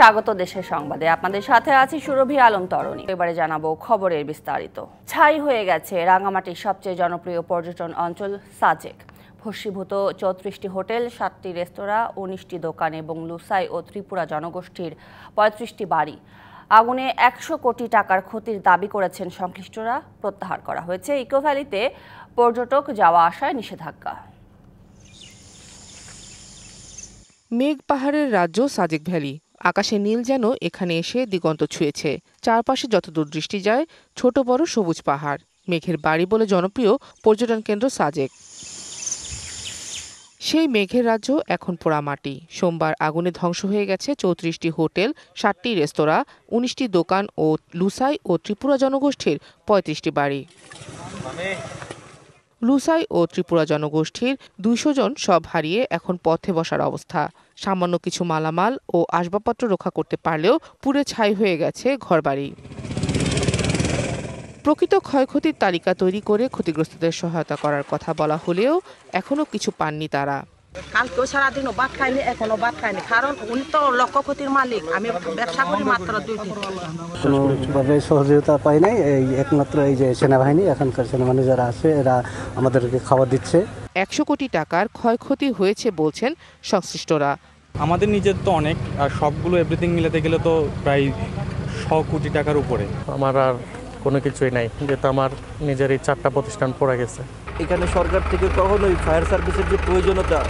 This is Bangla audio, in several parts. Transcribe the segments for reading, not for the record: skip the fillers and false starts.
স্বাগত দেশের সংবাদে। আপনাদের সাথে আছি সুরভি আলম তরণী। এবারে জানাবো খবরের বিস্তারিত। ছাই হয়ে গেছে রাঙামাটির সবচেয়ে জনপ্রিয় পর্যটন অঞ্চল সাজেক। ভস্মীভূত 34টি হোটেল, 7টি রেস্তোরাঁ, 19টি দোকান এবং লুসাই ও ত্রিপুরা জনগোষ্ঠীর 35টি বাড়ি। আগুনে 100 কোটি টাকার ক্ষতির দাবি করেছেন সংশ্লিষ্টরা। প্রত্যাহার করা হয়েছে ইকো ভ্যালিতে পর্যটক যাওয়া আসায় নিষেধাজ্ঞা। মেঘ পাহাড়ের রাজ্য সাজেক ভ্যালি। আকাশে নীল যেন এখানে এসে দিগন্ত ছুঁয়েছে। চারপাশে যতদূর দৃষ্টি যায় ছোট বড় সবুজ পাহাড়। মেঘের বাড়ি বলে জনপ্রিয় পর্যটন কেন্দ্র সাজেক। সেই মেঘের রাজ্য এখন পোড়া মাটি। সোমবার আগুনে ধ্বংস হয়ে গেছে 34টি হোটেল, 7টি রেস্তোরাঁ, 19টি দোকান ও লুসাই ও ত্রিপুরা জনগোষ্ঠীর 35টি বাড়ি। লুসাই ও ত্রিপুরা জনগোষ্ঠীর 200 জন সব হারিয়ে এখন পথে বসার অবস্থা। সামান্য কিছু মালামাল ও আসবাবপত্র রক্ষা করতে পারলেও পুড়ে ছাই হয়ে গেছে ঘরবাড়ি। প্রকৃত ক্ষয়ক্ষতির তালিকা তৈরি করে ক্ষতিগ্রস্তদের সহায়তা করার কথা বলা হলেও এখনো কিছু পাননি তারা। কালকেও সারাদিনও ভাত খাইনি, এখনো ভাত খাইনি, কারণ উনি তো লক্ষ কোটির মালিক, আমি ব্যবসা করি মাত্র 2 দিন। কোনোভাবে সহযোগিতা পাই নাই, এই একমাত্র এই যে সেনাবাহিনী, এখানকার সেনাবাহিনী যারা আছে এরা আমাদেরকে খাবার দিচ্ছে। 100 কোটি টাকার ক্ষয়ক্ষতি হয়েছে বলছেন সংশ্লিষ্টরা। আমাদের নিজের তো অনেক, আর সবগুলো এভরিথিং মিলাতে গেলে তো প্রায় 100 কোটি টাকার উপরে। আমার আর কোনো কিছুই নাই, যেহেতু আমার নিজের এই 4টা প্রতিষ্ঠান পড়ে গেছে। এখানে সরকার থেকে কখনোই ফায়ার সার্ভিসের যে প্রয়োজনীয়তা,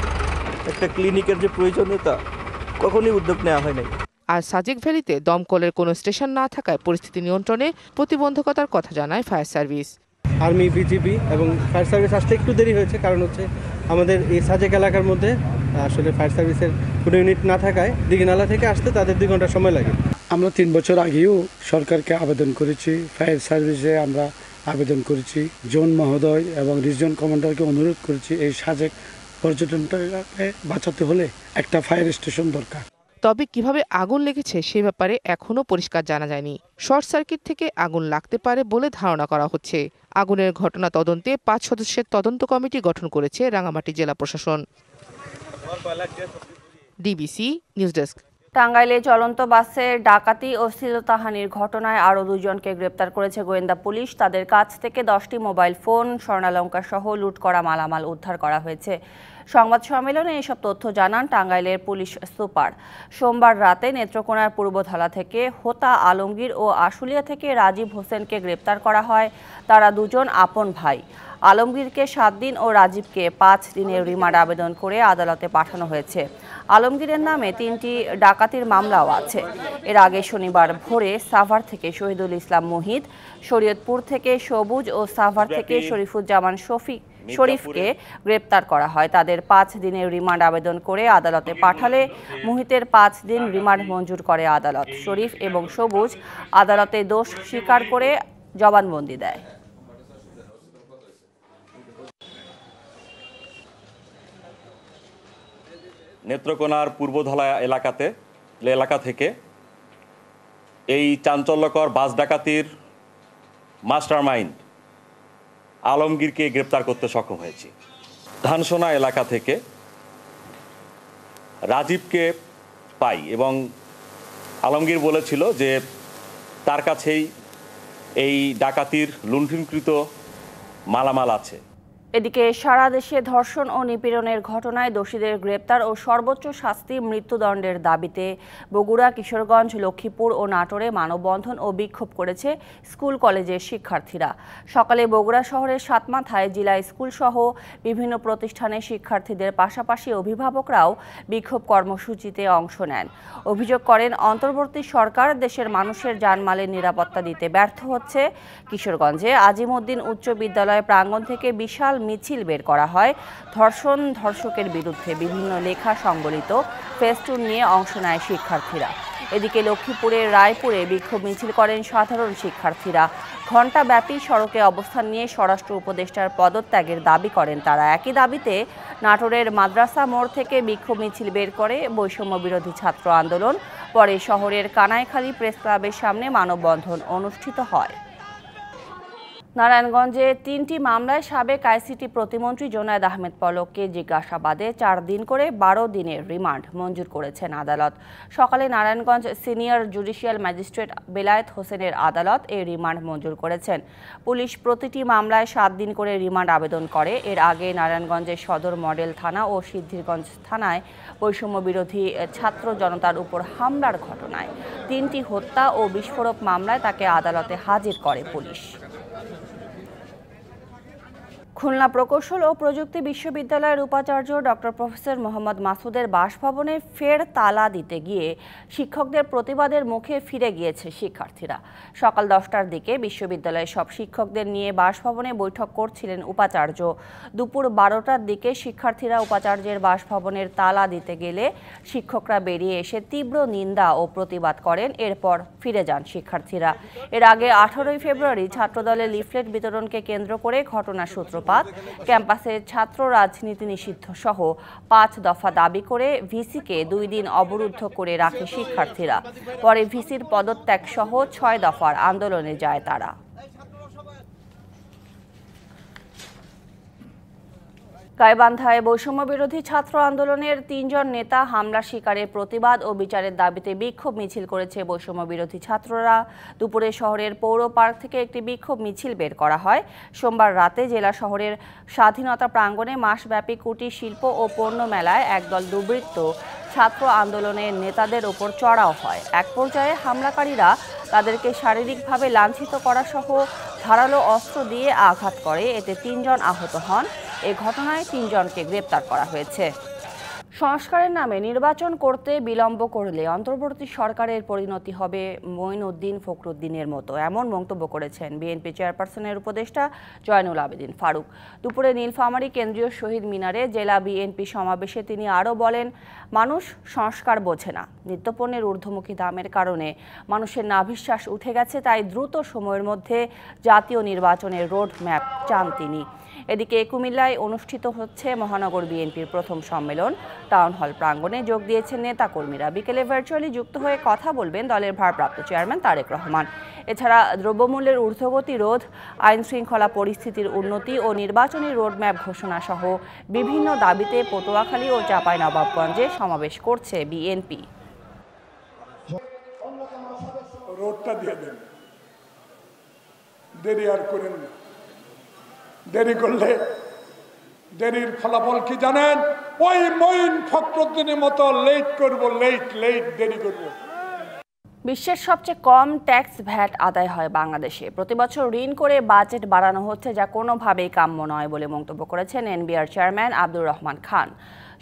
একটা ক্লিনিকের যে প্রয়োজনীয়তা, কখনোই উদ্যোগ নেওয়া হয় নাই। আর সাজেক ভ্যালিতে দমকলের কোনো স্টেশন না থাকায় পরিস্থিতি নিয়ন্ত্রণে প্রতিবন্ধকতার কথা জানায় ফায়ার সার্ভিস। আর্মি, বিজিবি এবং ফায়ার সার্ভিস আসতে একটু দেরি হয়েছে, কারণ হচ্ছে আমাদের এই সাজেক এলাকার মধ্যে আসলে ফায়ার সার্ভিসের কোনো ইউনিট না থাকায় দিঘিনালা থেকে আসতে তাদের 2 ঘন্টা সময় লাগে। আমরা 3 বছর আগেও সরকারকে আবেদন করেছি, ফায়ার সার্ভিসে আমরা আবেদন করেছি, জোন মহোদয় এবং রিজন কমান্ডারকে অনুরোধ করেছি এই সাজেক পর্যটনটাকে বাঁচাতে হলে একটা ফায়ার স্টেশন দরকার। তবে কিভাবে আগুন লেগেছে সে ব্যাপারে এখনো পরিষ্কার জানা যায়নি। শর্ট সার্কিট থেকে আগুন লাগতে পারে বলে ধারণা করা হচ্ছে। আগুনের ঘটনা তদন্তে 5 সদস্যের তদন্ত কমিটি গঠন করেছে রাঙামাটি জেলা প্রশাসন। DBC news desk. টাঙ্গাইলে চলন্ত বাসের ডাকাতি ও শ্লীলতাহানির ঘটনায় আরও 2 জনকে গ্রেপ্তার করেছে গোয়েন্দা পুলিশ। তাদের কাছ থেকে 10টি মোবাইল ফোন, স্বর্ণালংকার সহ লুট করা মালামাল উদ্ধার করা হয়েছে। সংবাদ সম্মেলনে এসব তথ্য জানান টাঙ্গাইলের পুলিশ সুপার। সোমবার রাতে নেত্রকোনার পূর্বধলা থেকে হোতা আলমগীর ও আশুলিয়া থেকে রাজীব হোসেনকে গ্রেপ্তার করা হয়। তারা 2 জন আপন ভাই। আলমগীরকে 7 দিন ও রাজীবকে 5 দিনের রিমান্ড আবেদন করে আদালতে পাঠানো হয়েছে। আলমগীরের নামে 3টি ডাকাতির মামলাও আছে। এর আগে শনিবার ভোরে সাভার থেকে শহীদুল ইসলাম মুহিত, শরীয়তপুর থেকে সবুজ ও সাভার থেকে শরীফুজ্জামান শরীফকে গ্রেপ্তার করা হয়। তাদের 5 দিনের রিমান্ড আবেদন করে আদালতে পাঠালে মুহিতের 5 দিন রিমান্ড মঞ্জুর করে আদালত। শরীফ এবং সবুজ আদালতে দোষ স্বীকার করে জবানবন্দি দেয়। নেত্রকোনার পূর্বধলা এলাকা থেকে এই চাঞ্চল্যকর বাস ডাকাতির মাস্টারমাইন্ড আলমগীরকে গ্রেপ্তার করতে সক্ষম হয়েছি। ধানসোনা এলাকা থেকে রাজীবকে পাই এবং আলমগীর বলেছিল যে তার কাছেই এই ডাকাতির লুণ্ঠনকৃত মালামাল আছে। এদিকে সারা দেশে ধর্ষণ ও নিপীড়নের ঘটনায় দোষীদের গ্রেপ্তার ও সর্বোচ্চ শাস্তি মৃত্যুদণ্ডের দাবিতে বগুড়া, কিশোরগঞ্জ, লক্ষ্মীপুর ও নাটোরে মানববন্ধন ও বিক্ষোভ করেছে স্কুল কলেজের শিক্ষার্থীরা। সকালে বগুড়া শহরের সাতমাথায় জেলা স্কুল সহ বিভিন্ন প্রতিষ্ঠানের শিক্ষার্থীদের পাশাপাশি অভিভাবকরাও বিক্ষোভ কর্মসূচিতে অংশ নেন। অভিযোগ করেন অন্তর্বর্তী সরকার দেশের মানুষের জানমালের নিরাপত্তা দিতে ব্যর্থ হচ্ছে। কিশোরগঞ্জে আজিমউদ্দিন উচ্চ বিদ্যালয় প্রাঙ্গণ থেকে বিশাল মিছিল বের করা হয়। ধর্ষকের বিরুদ্ধে বিভিন্ন লেখা সংবলিত ফেস্টুন নিয়ে অংশ নেয় শিক্ষার্থীরা। এদিকে লক্ষ্মীপুরের রায়পুরে বিক্ষোভ মিছিল করেন সাধারণ শিক্ষার্থীরা। ঘণ্টাব্যাপী সড়কে অবস্থান নিয়ে স্বরাষ্ট্র উপদেষ্টার পদত্যাগের দাবি করেন তারা। একই দাবিতে নাটোরের মাদ্রাসা মোড় থেকে বিক্ষোভ মিছিল বের করে বৈষম্য বিরোধী ছাত্র আন্দোলন। পরে শহরের কানাইখালী প্রেস ক্লাবের সামনে মানববন্ধন অনুষ্ঠিত হয়। নারায়ণগঞ্জে 3টি মামলায় সাবেক আইসিটি প্রতিমন্ত্রী জোনায়েদ আহমেদ পলককে জিজ্ঞাসাবাদে 4 দিন করে 12 দিনের রিমান্ড মঞ্জুর করেছেন আদালত। সকালে Narayanganj senior judicial magistrate Belayet হোসেনের আদালত এই রিমান্ড মঞ্জুর করেছেন। পুলিশ প্রতিটি মামলায় 7 দিন করে রিমান্ড আবেদন করে। এর আগে নারায়ণগঞ্জের সদর মডেল থানা ও সিদ্ধিরগঞ্জ থানায় বৈষম্য বিরোধী ছাত্র জনতার উপর হামলার ঘটনায় 3টি হত্যা ও বিস্ফোরক মামলায় তাকে আদালতে হাজির করে পুলিশ। খুলনা প্রকৌশল ও প্রযুক্তি বিশ্ববিদ্যালয়ের উপাচার্য ডক্টর প্রফেসর মোহাম্মদ মাসুদের বাসভবনে ফের তালা দিতে গিয়ে শিক্ষকদের প্রতিবাদের মুখে ফিরে গিয়েছে শিক্ষার্থীরা। সকাল 10টার দিকে বিশ্ববিদ্যালয়ের সব শিক্ষকদের নিয়ে বাসভবনে বৈঠক করছিলেন উপাচার্য। দুপুর 12টার দিকে শিক্ষার্থীরা উপাচার্যের বাসভবনের তালা দিতে গেলে শিক্ষকরা বেরিয়ে এসে তীব্র নিন্দা ও প্রতিবাদ করেন। এরপর ফিরে যান শিক্ষার্থীরা। এর আগে 18ই ফেব্রুয়ারি ছাত্রদলের লিফলেট বিতরণকে কেন্দ্র করে ঘটনার সূত্রপাত। ক্যাম্পাসে ছাত্র রাজনীতি নিষিদ্ধ সহ 5 দফা দাবি করে ভিসিকে 2 দিন অবরুদ্ধ করে রাখে শিক্ষার্থীরা। পরে ভিসির পদত্যাগ সহ 6 দফার আন্দোলনে যায় তারা। গাইবান্ধায় বৈষম্য বিরোধী ছাত্র আন্দোলনের 3 জন নেতা হামলা শিকারের প্রতিবাদ ও বিচারের দাবিতে বিক্ষোভ মিছিল করেছে বৈষম্য বিরোধী ছাত্ররা। দুপুরে শহরের পৌর পার্ক থেকে একটি বিক্ষোভ মিছিল বের করা হয়। সোমবার রাতে জেলা শহরের স্বাধীনতা প্রাঙ্গণে মাসব্যাপী কুটির শিল্প ও পণ্য মেলায় একদল দুর্বৃত্ত ছাত্র আন্দোলনের নেতাদের ওপর চড়াও হয়। এক পর্যায়ে হামলাকারীরা তাদেরকে শারীরিকভাবে লাঞ্ছিত করা সহ ধারালো অস্ত্র দিয়ে আঘাত করে। এতে 3 জন আহত হন। এ ঘটনায় 3 জনকে গ্রেপ্তার করা হয়েছে। সংস্কারের নামে নির্বাচন করতে বিলম্ব করলে অন্তর্বর্তী সরকারের পরিণতি হবে মঈনুদ্দিন ফখরুদ্দিনের মতো, এমন মন্তব্য করেছেন বিএনপি চেয়ারপারসনের উপদেষ্টা জয়নুল আবেদিন ফারুক। দুপুরে নীলফামারী কেন্দ্রীয় শহীদ মিনারে জেলা বিএনপি সমাবেশে তিনি আরও বলেন, মানুষ সংস্কার বোঝে না। নিত্যপণ্যের ঊর্ধ্বমুখী দামের কারণে মানুষের নাভিশ্বাস উঠে গেছে, তাই দ্রুত সময়ের মধ্যে জাতীয় নির্বাচনের রোড ম্যাপ চান তিনি। এদিকে কুমিল্লায় অনুষ্ঠিত হচ্ছে মহানগর বিএনপির প্রথম সম্মেলন। টাউন হল প্রাঙ্গণে যোগ দিয়েছেন নেতাকর্মীরা। বিকেলে ভার্চুয়ালি যুক্ত হয়ে কথা বলবেন দলের ভারপ্রাপ্ত চেয়ারম্যান তারেক রহমান। এছাড়া দ্রব্যমূল্যের ঊর্ধ্বগতি রোধ, আইন শৃঙ্খলা পরিস্থিতির উন্নতি ও নির্বাচনী রোডম্যাপ ঘোষণা সহ বিভিন্ন দাবিতে পটুয়াখালী ও চাঁপাইনবাবগঞ্জে সমাবেশ করছে বিএনপি। রোডটা দিয়ে দেন, দেরি আর করেন না। দেরি করলে দেরির ফলাফল কি জানেন? ওই মঈন ফখরুদ্দিনের মতো লেট করব, লেট দেরি করব। বিশ্বের সবচেয়ে কম ট্যাক্স ভ্যাট আদায় হয় বাংলাদেশে। প্রতিবছর ঋণ করে বাজেট বাড়ানো হচ্ছে, যা কোনোভাবেই কাম্য নয় বলে মন্তব্য করেছেন এনবিআর চেয়ারম্যান আব্দুর রহমান খান।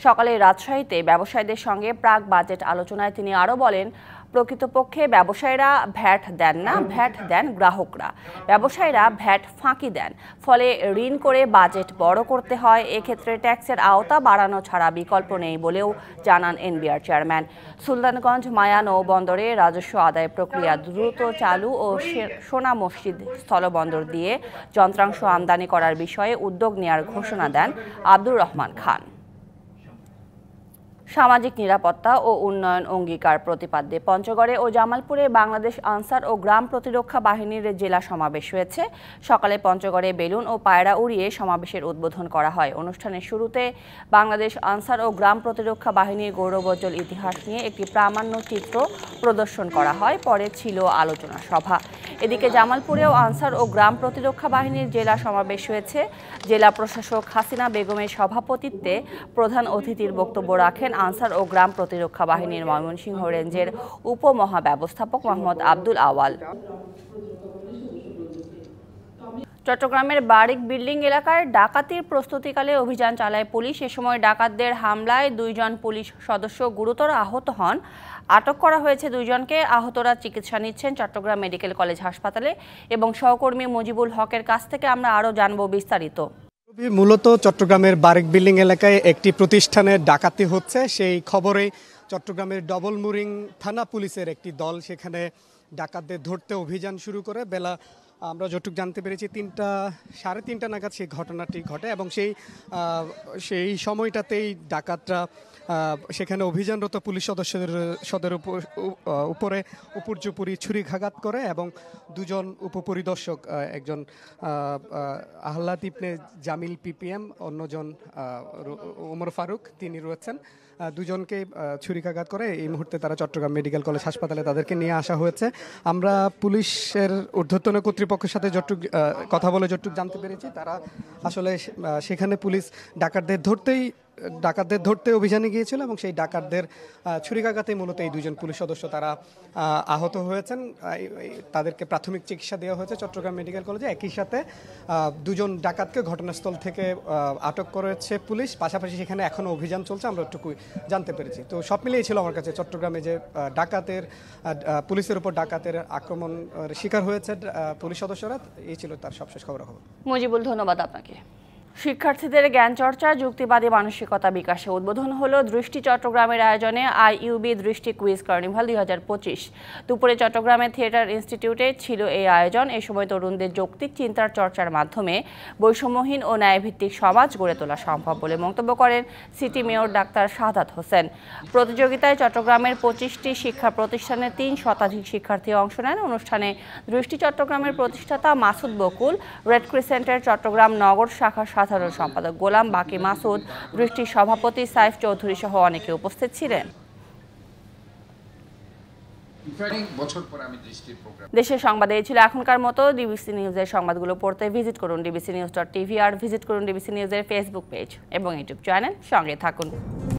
সকালে রাজশাহীতে ব্যবসায়ীদের সঙ্গে প্রাক বাজেট আলোচনায় তিনি আরও বলেন, প্রকৃতপক্ষে ব্যবসায়ীরা ভ্যাট দেন না, ভ্যাট দেন গ্রাহকরা। ব্যবসায়ীরা ভ্যাট ফাঁকি দেন, ফলে ঋণ করে বাজেট বড় করতে হয়। এক্ষেত্রে ট্যাক্সের আওতা বাড়ানো ছাড়া বিকল্প নেই বলেও জানান এনবিআর চেয়ারম্যান। সুলতানগঞ্জ মায়া নৌবন্দরে রাজস্ব আদায় প্রক্রিয়া দ্রুত চালু ও সোনা মসজিদ স্থলবন্দর দিয়ে যন্ত্রাংশ আমদানি করার বিষয়ে উদ্যোগ নেওয়ার ঘোষণা দেন আব্দুর রহমান খান। সামাজিক নিরাপত্তা ও উন্নয়ন অঙ্গীকার প্রতিপাদ্যে পঞ্চগড়ে ও জামালপুরে বাংলাদেশ আনসার ও গ্রাম প্রতিরক্ষা বাহিনীর জেলা সমাবেশ হয়েছে। সকালে পঞ্চগড়ে বেলুন ও পায়রা উড়িয়ে সমাবেশের উদ্বোধন করা হয়। অনুষ্ঠানের শুরুতে বাংলাদেশ আনসার ও গ্রাম প্রতিরক্ষা বাহিনীর গৌরবোজ্জ্বল ইতিহাস নিয়ে একটি প্রামাণ্য চিত্র প্রদর্শন করা হয়। পরে ছিল আলোচনা সভা। এদিকে জামালপুরেও আনসার ও গ্রাম প্রতিরক্ষা বাহিনীর জেলা সমাবেশ হয়েছে। জেলা প্রশাসক হাসিনা বেগমের সভাপতিত্বে প্রধান অতিথির বক্তব্য রাখেন আনসার ও গ্রাম প্রতিরক্ষা বাহিনীর ময়মনসিংহ রেঞ্জের উপমহাব্যবস্থাপক মোহাম্মদ আব্দুল আওয়াল। চট্টগ্রামের বারিক বিল্ডিং এলাকায় ডাকাতির প্রস্তুতিকালে অভিযান চালায় পুলিশ। এ সময় ডাকাতদের হামলায় 2 জন পুলিশ সদস্য গুরুতর আহত হন। আটক করা হয়েছে 2 জনকে। আহতরা চিকিৎসা নিচ্ছেন চট্টগ্রাম মেডিকেল কলেজ হাসপাতালে। এবং সহকর্মী মুজিবুল হকের কাছ থেকে আমরা আরও জানব বিস্তারিত। মূলত চট্টগ্রামের বারিক বিল্ডিং এলাকায় একটি প্রতিষ্ঠানের ডাকাতি হচ্ছে, সেই খবরে চট্টগ্রামের ডবল মুরিং থানা পুলিশের একটি দল সেখানে ডাকাতদের ধরতে অভিযান শুরু করে। বেলা আমরা যতটুকু জানতে পেরেছি 3টা, 3:30 নাগাদ সেই ঘটনাটি ঘটে এবং সেই সময়টাতেই ডাকাতরা সেখানে অভিযানরত পুলিশ সদস্যদের উপরে উপর্যুপুরি ছুরিকাঘাত করে এবং দুজন উপপরিদর্শক, একজন আহ্লাদ ইবনে জামিল পিপিএম, অন্যজন ওমর ফারুক, তিনি রয়েছেন, দুজনকে ছুরিকাঘাত করে এই মুহূর্তে তারা চট্টগ্রাম মেডিকেল কলেজ হাসপাতালে তাদেরকে নিয়ে আসা হয়েছে। আমরা পুলিশের ঊর্ধ্বতন কর্তৃপক্ষের সাথে যতটুকু কথা বলে যতটুকু জানতে পেরেছি, তারা আসলে সেখানে পুলিশ ডাকাতদের ধরতে অভিযানে গিয়েছিল এবং সেই ডাকাতদের ছুরিকাঘাতে মূলত এই দুজন পুলিশ সদস্য তারা আহত হয়েছেন। তাদেরকে প্রাথমিক চিকিৎসা দেওয়া হয়েছে চট্টগ্রাম মেডিকেল কলেজে। একই সাথে দুজন ডাকাতকে ঘটনাস্থল থেকে আটক করেছে পুলিশ, পাশাপাশি সেখানে এখনও অভিযান চলছে, আমরা একটুকু জানতে পেরেছি। তো সব মিলিয়ে ছিল আমার কাছে চট্টগ্রামে যে পুলিশের উপর ডাকাতের আক্রমণ শিকার হয়েছে পুলিশ সদস্যরা, এই ছিল তার সবশেষ খবর। মুজিবুল, ধন্যবাদ আপনাকে। শিক্ষার্থীদের জ্ঞান চর্চা, যুক্তিবাদী মানসিকতা বিকাশে উদ্বোধন হলো দৃষ্টি চট্টগ্রামের আয়োজনে আইইউবি দৃষ্টি কুইজ কার্নিভাল 2025। দুপুরে চট্টগ্রামের থিয়েটার ইনস্টিটিউটে ছিল এই আয়োজন। এ সময় তরুণদের যৌক্তিক চিন্তার চর্চার মাধ্যমে বৈষম্যহীন ও ন্যায়ভিত্তিক সমাজ গড়ে তোলা সম্ভব বলে মন্তব্য করেন city mayor doctor Shahadat Hossain. প্রতিযোগিতায় চট্টগ্রামের 25টি শিক্ষা প্রতিষ্ঠানের 3 শতাধিক শিক্ষার্থী অংশ নেন। অনুষ্ঠানে দৃষ্টি চট্টগ্রামের প্রতিষ্ঠাতা মাসুদ বকুল, রেড ক্রিসেন্টের চট্টগ্রাম নগর শাখার সাধারণ সম্পাদক গোলাম বাকি মাসুদ, দৃষ্টির সভাপতি সাইফ চৌধুরী সহ অনেকে উপস্থিত ছিলেন। দেশের সংবাদে এই ছিল এখনকার মতো। ডিবিসি নিউজের সংবাদগুলো পড়তে ভিজিট করুন dbcnews.tv আর ভিজিট করুন ডিবিসি নিউজের ফেসবুক পেজ এবং ইউটিউব চ্যানেল। সঙ্গে থাকুন।